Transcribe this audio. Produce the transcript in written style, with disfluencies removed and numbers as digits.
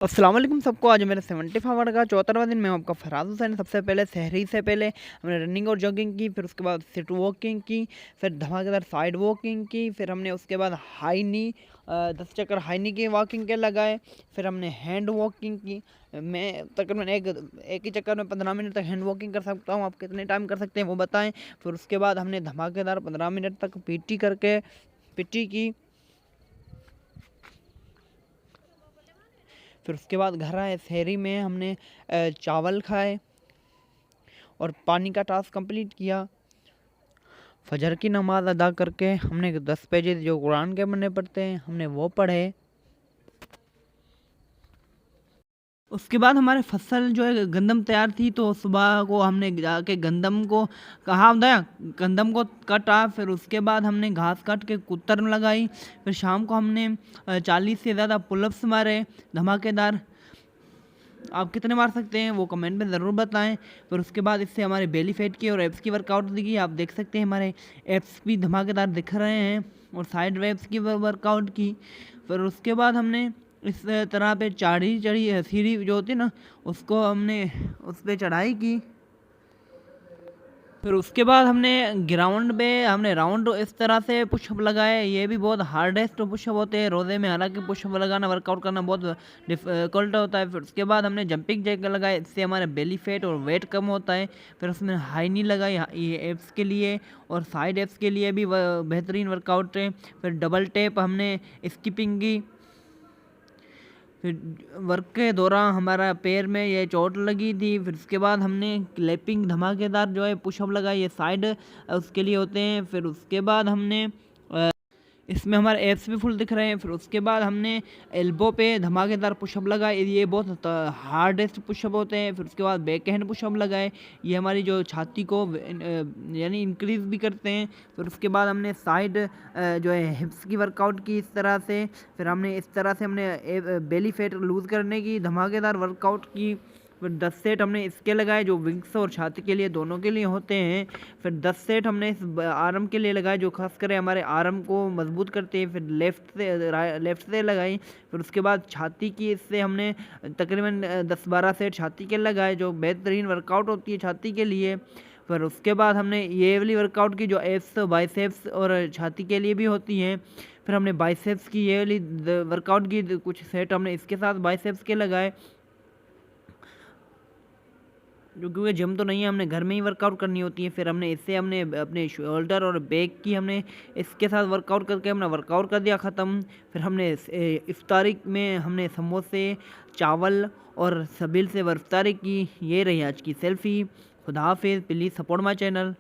अस्सलाम वालेकुम सबको। आज मेरा 75 आवर का 74वां दिन। मैं हूं आपका फराज हुसैन। सबसे पहले सहरी से पहले हमने रनिंग और जॉगिंग की, फिर उसके बाद सिट वॉकिंग की, फिर धमाकेदार साइड वॉकिंग की, फिर हमने उसके बाद हाई नी 10 चक्कर हाई नी की वॉकिंग के लगाए, फिर हमने हैंड वॉकिंग की। मैं तकरीबन एक ही चक्कर में 15 मिनट तक हैंड वॉकिंग कर सकता हूँ। आप कितने टाइम कर सकते हैं वो बताएं। फिर उसके बाद हमने धमाकेदार 15 मिनट तक पीटी करके पीटी की। फिर उसके बाद घर आए, शहरी में हमने चावल खाए और पानी का टास्क कंप्लीट किया। फजर की नमाज़ अदा करके हमने 10 पेजेस जो कुरान के पढ़ने पड़ते हैं हमने वो पढ़े। उसके बाद हमारे फसल जो है गंदम तैयार थी, तो सुबह को हमने जाके गंदम को कहा दया गंदम को काटा। फिर उसके बाद हमने घास काट के कुतर में लगाई। फिर शाम को हमने 40 से ज़्यादा पुलअप्स मारे धमाकेदार। आप कितने मार सकते हैं वो कमेंट में ज़रूर बताएं। फिर उसके बाद इससे हमारे बेली फैट की और एप्स की वर्कआउट दिखी। आप देख सकते हैं हमारे एप्स भी धमाकेदार दिख रहे हैं और साइड रेप्स की वर्कआउट की। फिर उसके बाद हमने इस तरह पे चढ़ी सीढ़ी जो होती है ना, उसको हमने उस पर चढ़ाई की। फिर उसके बाद हमने ग्राउंड पे हमने राउंड इस तरह से पुशअप लगाए। ये भी बहुत हार्डेस्ट पुशअप होते हैं रोज़े में, हालांकि पुशअप लगाना वर्कआउट करना बहुत डिफ़िकल्ट होता है। फिर उसके बाद हमने जंपिंग जैक लगाए, इससे हमारे बेली फैट और वेट कम होता है। फिर उसमें हाई नी लगाई, ये एप्स के लिए और साइड एप्स के लिए भी बेहतरीन वर्कआउट है। फिर डबल टेप हमने स्किपिंग की। फिर वर्क के दौरान हमारा पैर में ये चोट लगी थी। फिर उसके बाद हमने क्लैपिंग धमाकेदार जो है पुशअप लगाए, ये साइड उसके लिए होते हैं। फिर उसके बाद हमने इसमें हमारे एप्स भी फुल दिख रहे हैं। फिर उसके बाद हमने एल्बो पे धमाकेदार पुशअप लगाए, ये बहुत हार्डेस्ट पुशअप होते हैं। फिर उसके बाद बैक हैंड पुशअप लगाए, ये हमारी जो छाती को यानी इंक्रीज़ भी करते हैं। फिर उसके बाद हमने साइड जो है हिप्स की वर्कआउट की इस तरह से। फिर हमने इस तरह से हमने बेली फैट लूज़ करने की धमाकेदार वर्कआउट की। फिर 10 सेट हमने इसके लगाए जो विंग्स और छाती के लिए दोनों के लिए होते हैं। फिर 10 सेट हमने इस आर्म के लिए लगाए जो खास कर हमारे आर्म को मजबूत करते हैं। फिर लेफ़्ट से लगाई। फिर उसके बाद छाती की इससे हमने तकरीबन 10-12 सेट छाती के लगाए जो बेहतरीन वर्कआउट होती है छाती के लिए। फिर उसके बाद हमने ये वाली वर्कआउट की जो एप्स बाइसेप्स और छाती के लिए भी होती हैं। फिर हमने बाइसेप्स की ये वाली वर्कआउट की, कुछ सेट हमने इसके साथ बाइसेप्स के लगाए। जो क्योंकि जिम तो नहीं है, हमने घर में ही वर्कआउट करनी होती है। फिर हमने इससे हमने अपने शोल्डर और बैक की हमने इसके साथ वर्कआउट करके हमने वर्कआउट कर दिया ख़त्म। फिर हमने इफ्तारी में हमने समोसे चावल और सबील से इफ्तारी की। ये रही आज की सेल्फ़ी। खुदा हाफिज़। Please support my channel.